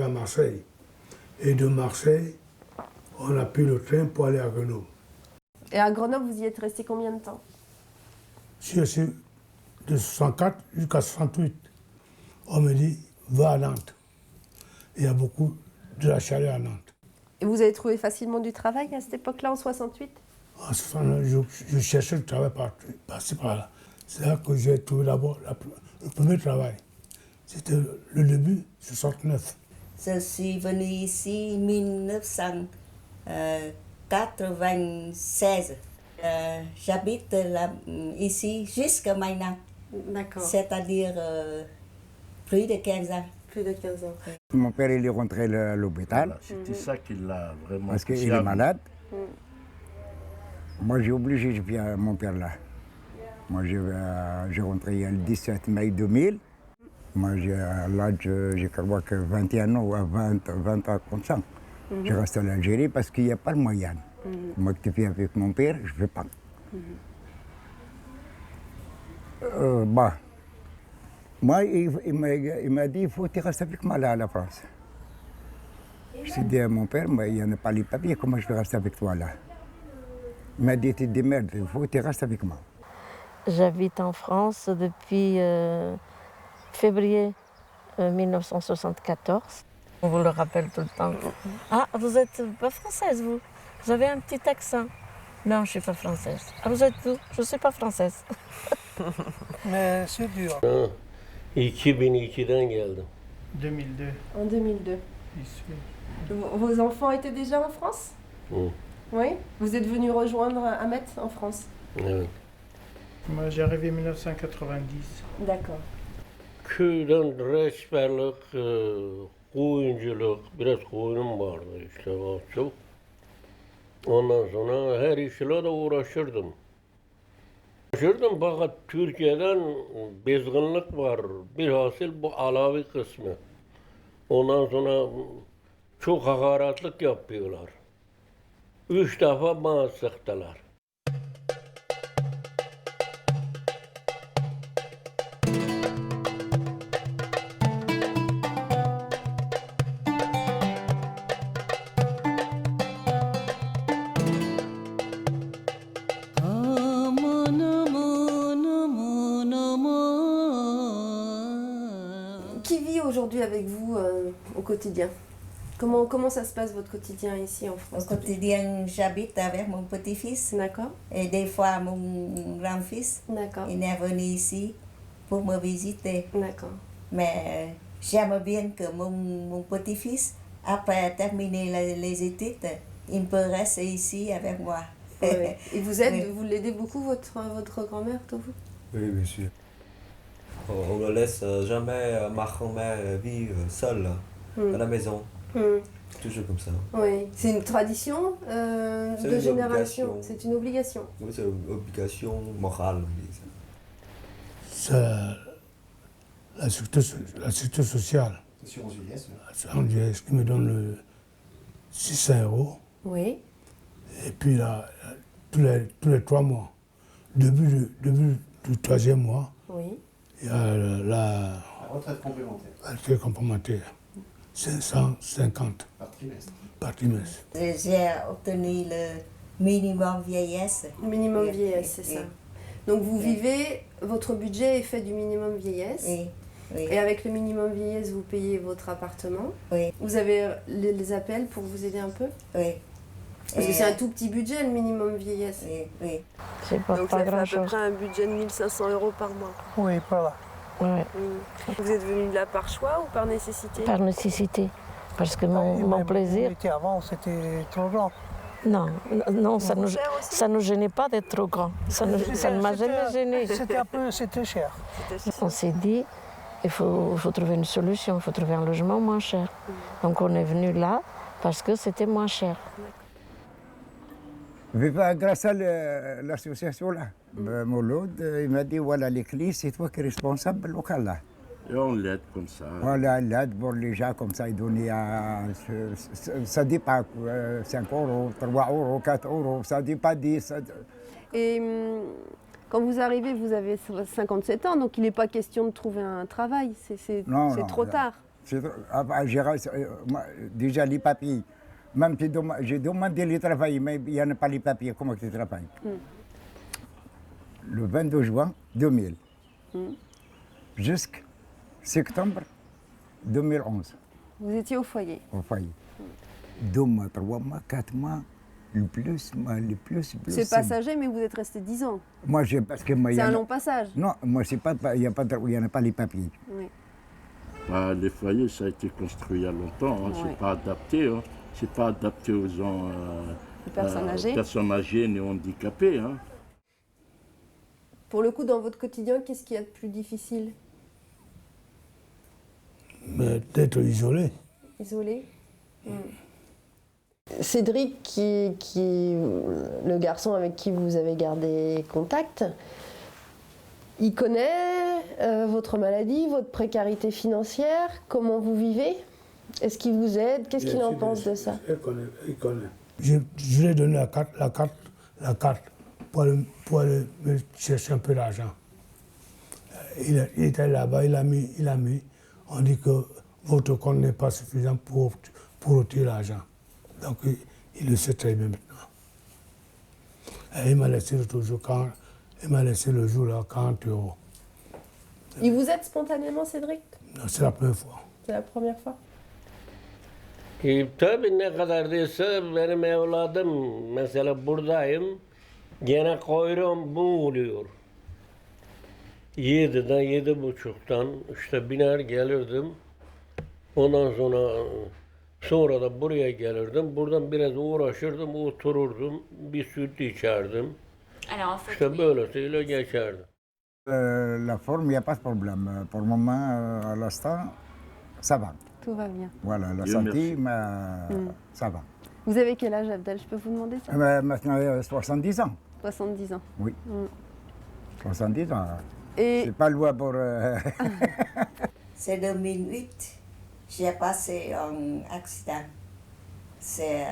à Marseille. Et de Marseille, on a pris le train pour aller à Grenoble. Et à Grenoble, vous y êtes resté combien de temps? Je suis resté de 64 jusqu'à 68. On me dit, va à Nantes. Il y a beaucoup de la chaleur à Nantes. Et vous avez trouvé facilement du travail à cette époque-là, en 68? En 69, je cherchais le travail par-ci par-là. C'est là que j'ai trouvé d'abord le premier travail. C'était le début, 69. Je suis venue ici en 1996. J'habite ici jusqu'à maintenant, D'accord. c'est-à-dire plus de 15 ans. Plus de 15 ans. Mon père, il est rentré à l'hôpital C'était ça qui l'a vraiment parce poussé qu'il à est bout. malade. Moi, j'ai obligé de faire mon père là. Moi, j'ai rentré le 17 mai 2000. Moi, à l'âge, je crois que 21 ans ou 20 ans comme ça. Je reste en Algérie parce qu'il n'y a pas le moyen. Moi, que tu fais avec mon père, je ne veux pas. Moi, il m'a dit, il faut que tu restes avec moi là, à la France. J'ai dit à mon père, mais il n'y en a pas les papiers, comment je vais rester avec toi là? Il m'a dit, tu te démerdes, il faut que tu restes avec moi. J'habite en France depuis février 1974. On vous le rappelle tout le temps. Ah, vous n'êtes pas française, vous? Vous avez un petit accent. Non, je ne suis pas française. Ah, vous êtes d'où? Je ne suis pas française. Mais c'est dur. 2002'den geldim. 2002 En 2002. ici. Vos enfants étaient déjà en France? Hı, Oui. Vous êtes venu rejoindre Ahmet en France? evet. Moi, j'ai arrivé en 1990. D'accord. Köyden reçberlik, koyunculuk, biraz koyunum vardı işte az çok. Ondan sonra her işle de uğraşırdım. Uğraşırdım fakat Türkiye'den bezginlik var. Bilhasıl bu Alavi kısmı. Ondan sonra çok hakaretlik yapıyorlar. 3 defa bana sıktılar. Qui vit aujourd'hui avec vous au quotidien? Comment ça se passe votre quotidien ici en Au France? quotidien, j'habite avec mon petit-fils D'accord. et des fois mon grand-fils. D'accord. Il est venu ici pour me visiter. D'accord. Mais j'aime bien que mon petit-fils, après terminer les études, il peut rester ici avec moi. Ouais. Et vous aidez, Oui. vous l'aidez beaucoup, votre grand-mère, vous? Oui, bien sûr. On ne laisse jamais ma grand-mère vivre seule à la maison. Toujours comme ça. Oui. C'est une tradition C'est de une génération. obligation. C'est une obligation. Oui, c'est une obligation morale. C'est la sécurité sociale. Assurance vieillesse. L'assurance vieillesse qui me donne le 600 €. Oui. Et puis là, tous les 3 mois, début du 3e mois, Oui. il y a la La retraite complémentaire retraite complémentaire, 550 par trimestre. par trimestre. J'ai obtenu le minimum vieillesse. Minimum Oui, vieillesse, c'est oui, ça. Donc vous vivez, votre budget est fait du minimum vieillesse. Oui, oui, Et avec le minimum vieillesse, vous payez votre appartement. oui, Vous avez les appels pour vous aider un peu? oui. Parce que c'est un tout petit budget, le minimum vieillesse. Oui, oui. C'est pas, Donc pas ça fait à peu grand-chose. près un budget de 1500 € par mois. Oui, voilà. Ouais, Vous êtes venu là par choix ou par nécessité? par nécessité. Parce que mon Même plaisir, où on était avant, c'était trop grand. non, ça Cher aussi? ça nous gênait pas d'être trop grand. Ça ne m'a jamais gêné. C'était cher. On s'est dit, il faut trouver une solution, il faut trouver un logement moins cher. Donc on est venu là parce que c'était moins cher. Grâce à l'association là, Mouloud, il m'a dit, voilà les clés, c'est toi qui es responsable local là. Et on l'aide comme ça. Voilà, l'aide pour les gens comme ça, ils donnent ça dépend, 5 €, 3 €, 4 €, ça dépend 10. Et quand vous arrivez, vous avez 57 ans, donc il n'est pas question de trouver un travail. C'est Non, trop non. tard. Déjà les papiers, même j'ai demandé le travail, mais il n'y en a pas les papiers, comment tu travailles? Le 22 juin 2000, jusqu'à septembre 2011, Vous étiez au foyer. au foyer. 2 mois, 3 mois, 4 mois, le plus. C'est passager, mais vous êtes resté 10 ans. Moi, parce que moi, C'est un long passage. Non, moi, c'est pas, il n'y en a pas les papiers. Oui. Bah, les foyers, ça a été construit il y a longtemps. Hein. Ouais. C'est pas adapté. Hein. C'est pas adapté aux gens, Les personnes âgées. personnes âgées ni handicapées. Hein. Pour le coup, dans votre quotidien, qu'est-ce qu'il y a de plus difficile? Mais d'être isolé. Isolé. Cédric, le garçon avec qui vous avez gardé contact, il connaît votre maladie, votre précarité financière, comment vous vivez? Est-ce qu'il vous aide? Qu'est-ce qu'il en pense de ça? Il connaît. Je lui ai donné la carte pour aller me chercher un peu d'argent. Il était là-bas, il a mis. On dit que votre compte n'est pas suffisant pour retirer l'argent. Donc il le sait très bien maintenant. Et il m'a laissé le jour là 40 €. Il vous aide spontanément, Cédric? Non, c'est la première fois. C'est la première fois. Tabii ne kadar değilse benim evladım mesela buradayım. Gene kuyruğum bu oluyor. 7'den 7.30'dan işte biner gelirdim. Ondan sonra da buraya gelirdim. Buradan biraz uğraşırdım, otururdum. Bir süt içerdim. Alors en fait, İşte böylesiyle geçerdi. La forme, il n'y a pas de problème. Pour le moment, à l'instant, ça va. Tout va bien. Voilà, la Dieu santé, merci. mais ça va. Vous avez quel âge, Abdel? Je peux vous demander ça? Maintenant, 70 ans. 70 ans. Oui. 70 ans. Et C'est pas loin pour. C'est 2008, j'ai passé un accident. C'est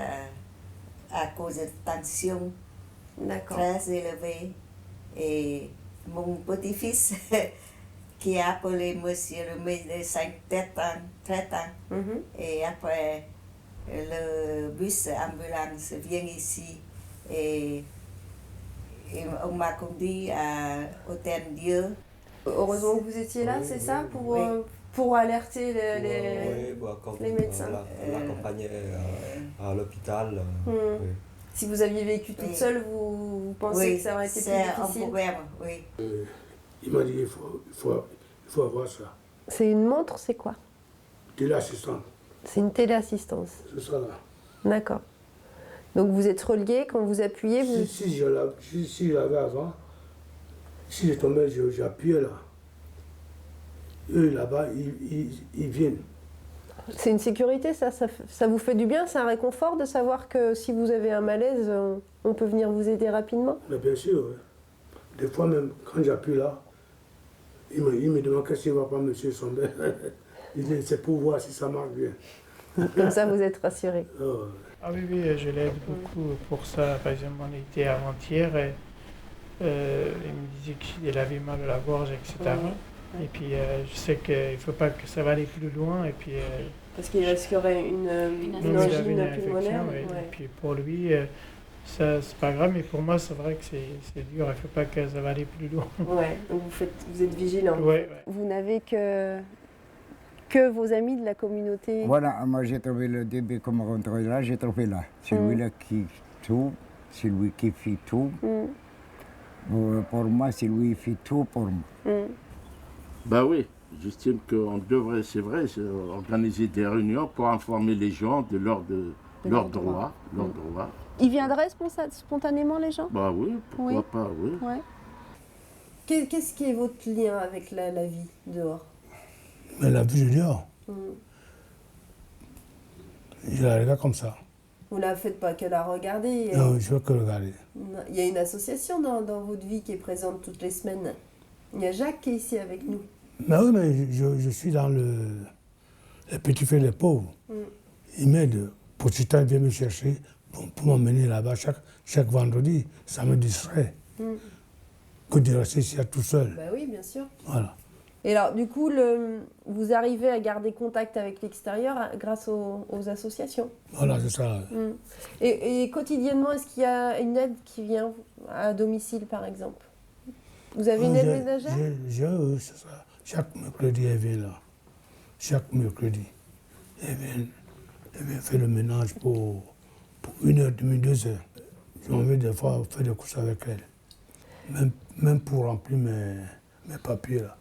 à cause de tension d'accord. très élevée. Et mon petit-fils qui a appelé monsieur le médecin traitant. Mhm. Et après, le bus ambulance vient ici et on m'a conduit à Hôtel-Dieu. Heureusement que vous étiez là, c'est ça, Oui. pour alerter Oui, pour les médecins. l'accompagner à l'hôpital. Hmm. Oui. Si vous aviez vécu toute Oui. seule, vous pensez Oui, que ça aurait été c'est plus un difficile? problème, oui. Il m'a dit il faut avoir ça. C'est une montre, c'est quoi? De l'assistante, C'est une téléassistance. c'est ça là. D'accord. Donc vous êtes relié, quand vous appuyez, vous... Si je l'avais avant, si je tombais, j'appuyais là. Eux là-bas, ils viennent. C'est une sécurité, ça vous fait du bien, c'est un réconfort de savoir que si vous avez un malaise, on peut venir vous aider rapidement? Mais bien sûr, oui. Des fois même, quand j'appuie là, il me demande qu'est-ce qu'il ne va pas, monsieur Somber. Il dit, c'est pour voir si ça marche bien. Comme ça, vous êtes rassuré. Oh. Ah oui, oui, je l'aide beaucoup pour ça. Par exemple, on était avant-hier et il me disait qu'il avait mal à la gorge, etc. Et puis je sais qu'il ne faut pas que ça va aller plus loin. Et puis, Parce qu'il risquerait une il avait une angine pulmonaire. infection. Et Ouais. puis pour lui, ça c'est pas grave, mais pour moi, c'est vrai que c'est dur. Il ne faut pas que ça va aller plus loin. Ouais, donc vous êtes vigilant. Ouais, ouais. Vous n'avez que vos amis de la communauté. Voilà, moi j'ai trouvé le début, comme rentrer là, j'ai trouvé là. Celui-là qui tout, celui qui fait tout. Pour moi, c'est lui qui fait tout pour moi. Bah oui, j'estime qu'on devrait, c'est vrai, organiser des réunions pour informer les gens de leurs droits. Ils viendraient spontanément, les gens? Bah oui, pourquoi Oui. pas, oui. Ouais. Qu'est-ce qui est votre lien avec la vie dehors? Mais la vue du dehors, je la regarde comme ça. Vous ne la faites pas que la regarder. Non, je ne veux que regarder. Il y a une association dans votre vie qui est présente toutes les semaines. Il y a Jacques qui est ici avec nous. Mais oui, mais je suis dans les petits frères des pauvres. Ils m'aident. Pour ce temps, ils viennent me chercher pour m'emmener là-bas chaque vendredi. Ça me distrait. Que de rester ici tout seul. Bah oui, bien sûr. Voilà. Et alors, du coup, vous arrivez à garder contact avec l'extérieur grâce aux associations. Voilà, c'est ça. Et quotidiennement, est-ce qu'il y a une aide qui vient à domicile, par exemple? Vous avez une aide ménagère? C'est ça. Chaque mercredi, elle vient là. Chaque mercredi. Elle vient faire le ménage pour 1h30, 2 heures. J'ai envie des fois faire des courses avec elle. Même pour remplir mes papiers là.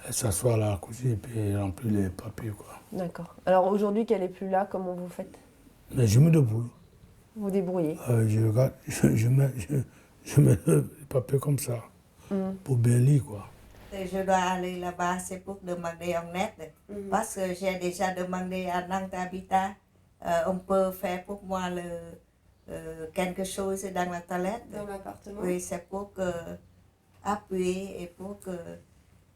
Elle s'assoit là à la cuisine et puis elle remplit les papiers, quoi. D'accord. Alors aujourd'hui qu'elle n'est plus là, comment vous faites? Mais je me débrouille. Vous débrouillez? Je mets les papiers comme ça, pour bien lire, quoi. Je dois aller là-bas, c'est pour demander en aide. Parce que j'ai déjà demandé à Nanta Habitat, on peut faire pour moi quelque chose dans la toilette. Dans l'appartement? Oui, c'est pour appuyer et pour que...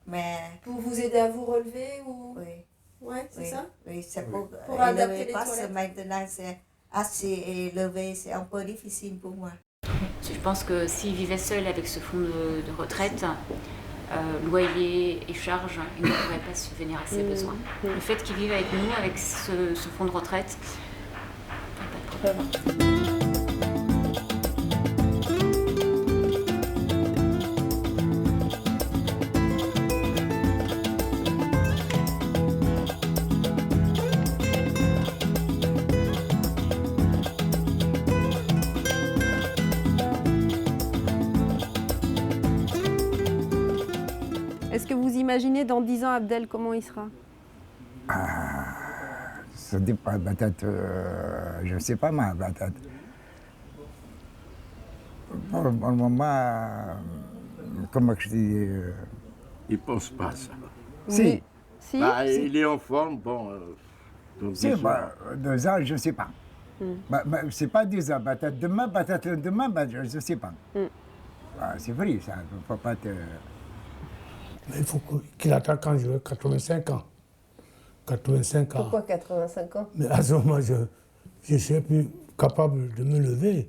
Mais... Pour vous aider à vous relever ou... Oui. Ouais, c'est ça? Oui, c'est pour adapter les parce que toilettes. maintenant, c'est assis et lever, c'est un peu difficile pour moi. Je pense que s'il vivait seul avec ce fonds de retraite, loyer et charges, il ne pourrait pas subvenir à ses besoins. Le fait qu'il vive avec nous, avec ce fonds de retraite, pas de problème. Est-ce que vous imaginez dans 10 ans, Abdel, comment il sera? Ça dépend, peut-être, je ne sais pas, moi, peut-être. Pour le moment, comment je dis... Il ne pense pas à ça. Si. Si? Il est en forme, bon. Donc Si, 2 ans, je ne sais pas. C'est pas 10 ans, peut-être demain, je ne sais pas. C'est vrai, ça ne faut pas te... Mais il faut qu'il attaque quand j'aurai 85 ans. 85 ans. Pourquoi 85 ans? Mais à ce moment, je ne serai plus capable de me lever.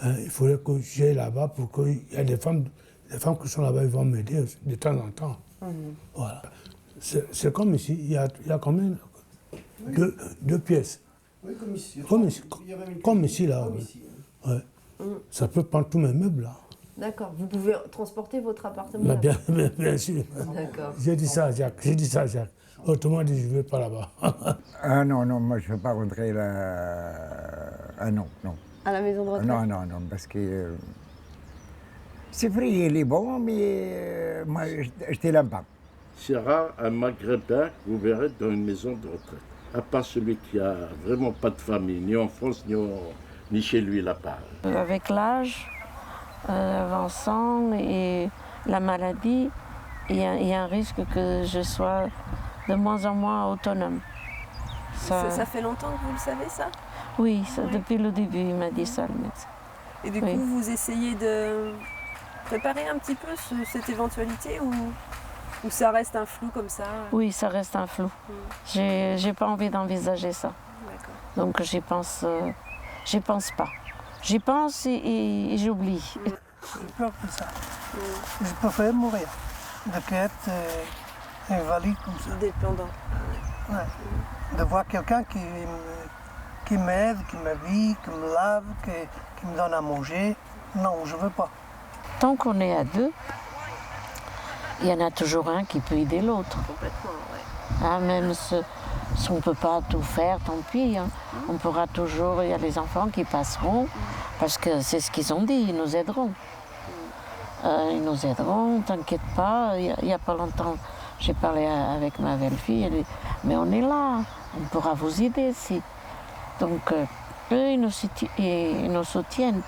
Il faudrait que j'aille là-bas pour qu'il y ait des femmes qui sont là-bas, ils vont m'aider de temps en temps. Voilà. C'est comme ici, il y a combien? Deux pièces. Oui, comme ici. Comme ici, là. Ouais. Ça peut prendre tous mes meubles, là. D'accord. Vous pouvez transporter votre appartement? Mais bien sûr. D'accord. J'ai dit ça à Jacques. Autrement dit, je ne vais pas là-bas. Ah non, moi je ne veux pas rentrer là. Ah non. À la maison de retraite? Non, parce que c'est vrai, il est bon, mais moi je ne l'aime pas. C'est rare un Maghrébin que vous verrez dans une maison de retraite. À part celui qui a vraiment pas de famille, ni en France, ni chez lui là-bas. Avec l'âge avançant et la maladie, il y a un risque que je sois de moins en moins autonome. Ça fait longtemps que vous le savez, ça? Oui, depuis le début, il m'a dit ça, le médecin. Et du coup, vous essayez de préparer un petit peu cette éventualité ou ça reste un flou comme ça? Oui, ça reste un flou. J'ai pas envie d'envisager ça. D'accord. Donc j'y pense pas. J'y pense et j'oublie. J'ai peur de ça. Je préfère mourir de qu'être invalide comme ça. Dépendant. Ouais. De voir quelqu'un qui m'aide, qui m'habille, qui me lave, qui me donne à manger. Non, je ne veux pas. Tant qu'on est à deux, il y en a toujours un qui peut aider l'autre. Complètement, ouais. Même si on ne peut pas tout faire, tant pis. On pourra toujours, il y a les enfants qui passeront, parce que c'est ce qu'ils ont dit, ils nous aideront. T'inquiète pas. Il n'y a pas longtemps, j'ai parlé avec ma belle-fille, elle dit, mais on est là, on pourra vous aider si. Donc, eux, ils nous soutiennent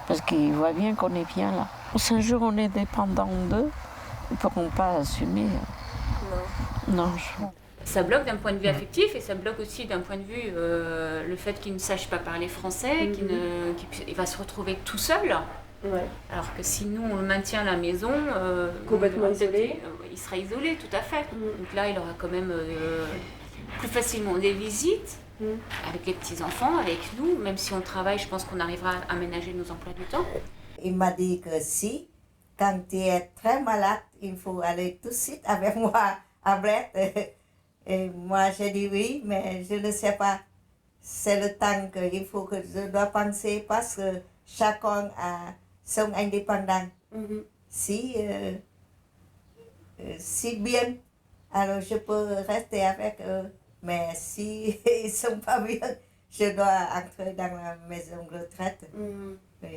parce qu'ils voient bien qu'on est bien là. Si un jour on est dépendant d'eux, ils ne pourront pas assumer. Non. Ça bloque d'un point de vue affectif et ça bloque aussi d'un point de vue le fait qu'il ne sache pas parler français, qu'il va se retrouver tout seul. Ouais. Alors que si nous on le maintient à la maison, complètement isolé, il sera isolé, tout à fait. Donc là, il aura quand même plus facilement des visites avec les petits-enfants, avec nous. Même si on travaille, je pense qu'on arrivera à aménager nos emplois du temps. Il m'a dit que si quand tu es très malade, il faut aller tout de suite avec moi à Brest. Et moi, j'ai dit oui, mais je ne sais pas. C'est le temps qu'il faut que je dois penser parce que chacun a son indépendance. Si bien, alors je peux rester avec eux. Mais si ils ne sont pas bien, je dois entrer dans la maison de retraite.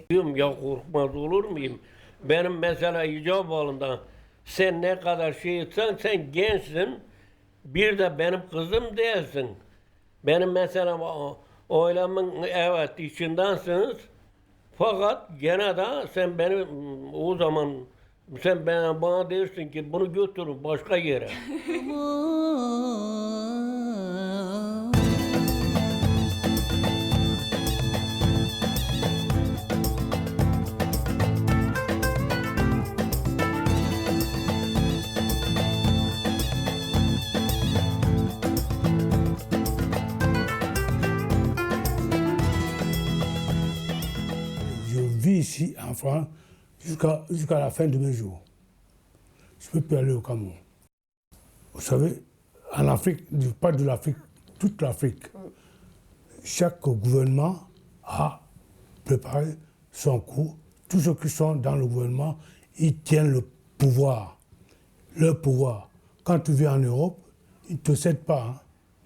Diyorum ya korkmaz olur muyum? Benim mesela icap balından sen ne kadar şey etsen sen gençsin. Bir de benim kızım değilsin. Benim mesela ailemin evet içindensiniz. Fakat gene de sen benim o zaman sen bana dersin ki bunu götürün başka yere. Je vis ici en France jusqu'à la fin de mes jours. Je ne peux plus aller au Cameroun. Vous savez, en Afrique, pas de l'Afrique, toute l'Afrique, chaque gouvernement a préparé son coup. Tous ceux qui sont dans le gouvernement, ils tiennent le pouvoir. Leur pouvoir. Quand tu viens en Europe, ils ne te cèdent pas. Hein.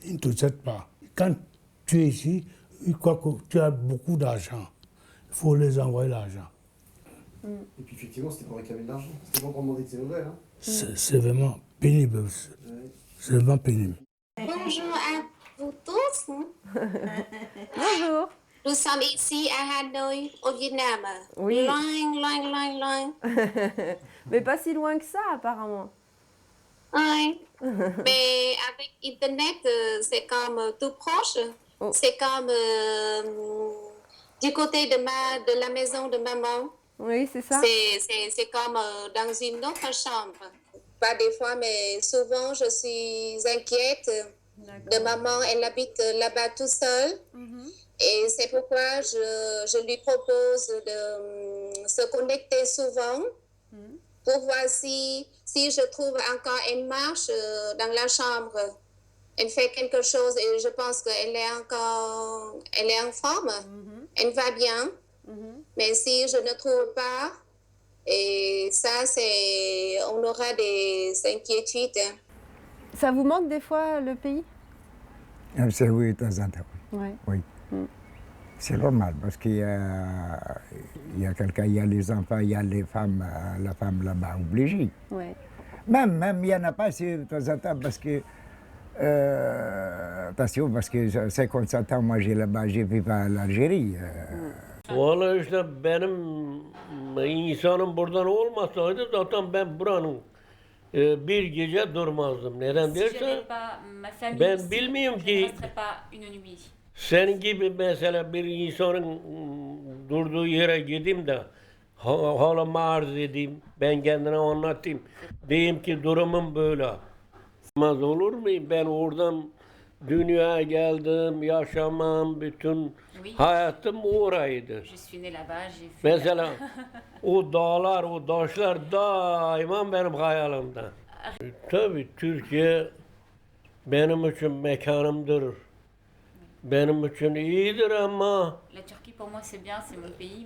Ils ne te cèdent pas. Quand tu es ici, ils croient que tu as beaucoup d'argent. Il faut les envoyer l'argent. Et puis effectivement, c'était pour réclamer de l'argent. C'était pas pour demander de ses nouvelles. Hein. C'est vraiment pénible. C'est vraiment pénible. Bonjour à vous tous. Bonjour. Nous sommes ici à Hanoï, au Vietnam. Oui. Loin. Mais pas si loin que ça, apparemment. Oui. Mais avec Internet, c'est comme tout proche. Oh. C'est comme du côté de la maison de maman. Oui, c'est ça. C'est comme dans une autre chambre. Pas des fois, mais souvent, je suis inquiète de maman. Elle habite là-bas tout seule. Et c'est pourquoi je lui propose de se connecter souvent pour voir si je trouve encore une marche dans la chambre. Elle fait quelque chose et je pense qu'elle est en forme. Elle va bien. Mais si je ne trouve pas, et ça, on aura des inquiétudes. Ça vous manque des fois, le pays? C'est oui, de temps en temps. Ouais. Oui. C'est normal parce qu'il y a quelqu'un, il y a les enfants, il y a les femmes, la femme là-bas obligée. Ouais. Même il n'y en a pas de temps en temps parce que, attention, parce que 57 ans, moi j'ai vécu à l'Algérie. Vallahi işte benim insanım buradan olmasaydı zaten ben buranın bir gece durmazdım. Neden dersen ben bilmiyorum ki senin gibi mesela bir insanın durduğu yere gideyim de halımı arz edeyim, ben kendine anlatayım. Diyeyim ki durumum böyle. Olmaz olur mu? Ben oradan dünyaya geldim, yaşamam, bütün hayatım oraydı. Mesela o dağlar, o taşlar daima benim hayalimde. Tabii Türkiye benim için mekanımdır. Benim için iyidir ama La Turquie pour moi c'est bien, c'est mon pays.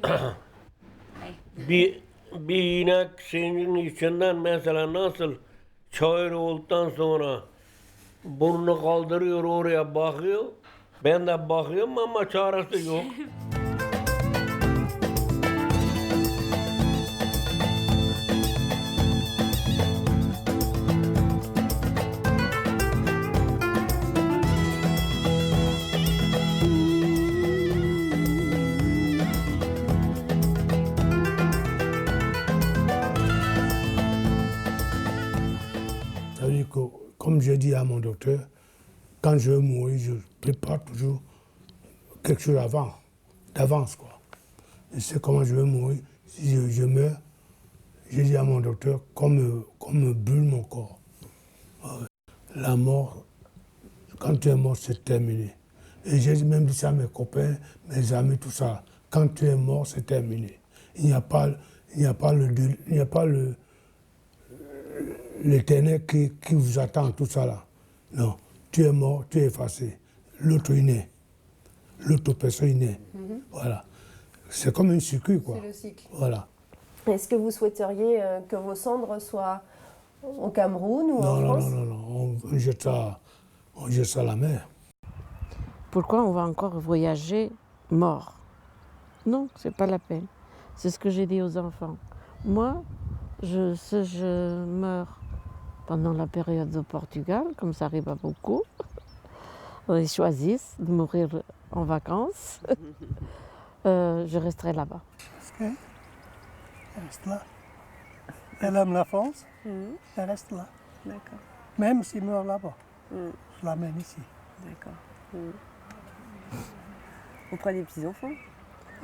Mais... bir inek senin içinden mesela nasıl çayır olduktan sonra burnunu kaldırıyor oraya bakıyor. Ben de bakıyorum ama çaresi yok. Ça veut dire que, comme j'ai dit à mon docteur, quand je vais mourir, je prépare toujours quelque chose d'avance, quoi. Je sais comment je vais mourir. Si je meurs, j'ai dit à mon docteur, qu'on me brûle mon corps. La mort, quand tu es mort, c'est terminé. Et j'ai même dit ça à mes copains, mes amis, tout ça. Quand tu es mort, c'est terminé. Il n'y a pas Il n'y a pas l'éternel qui vous attend, tout ça là. Non, tu es mort, tu es effacé. L'autre est né. L'autre personne est née. Voilà. C'est comme un circuit, quoi. C'est le cycle. Voilà. Est-ce que vous souhaiteriez que vos cendres soient au Cameroun ou en France? Non, on jette ça à la mer. Pourquoi on va encore voyager mort? Non, c'est pas la peine. C'est ce que j'ai dit aux enfants. Moi, si je meurs pendant la période au Portugal, comme ça arrive à beaucoup, ils choisissent de mourir en vacances, je resterai là-bas. Parce qu'elle reste là. Elle aime la France, elle reste là. D'accord. Même s'il meurt là-bas, je l'amène ici. D'accord. Vous prenez des petits-enfants?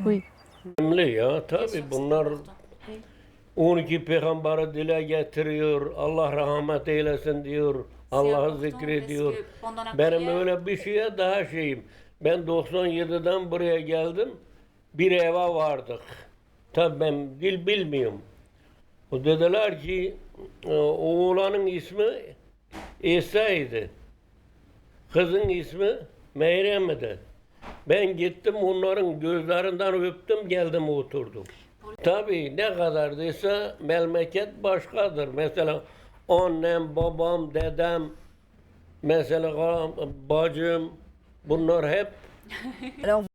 Oui. Önemli ya tabii bunlar 12 peygamberi dile getiriyor. Allah rahmet eylesin diyor. Allah'ı zikrediyor. Benim öyle bir şeye daha şeyim. Ben 97'den buraya geldim. Bir eve vardık. Tabii ben dil bilmiyorum. O dediler ki oğlanın ismi İsa'ydı. Kızın ismi Meryem'di. Ben gittim onların gözlerinden öptüm geldim oturdum. Tabii ne kadardıysa memleket başkadır. Mesela annem, babam, dedem, mesela bacım bunlar hep Alors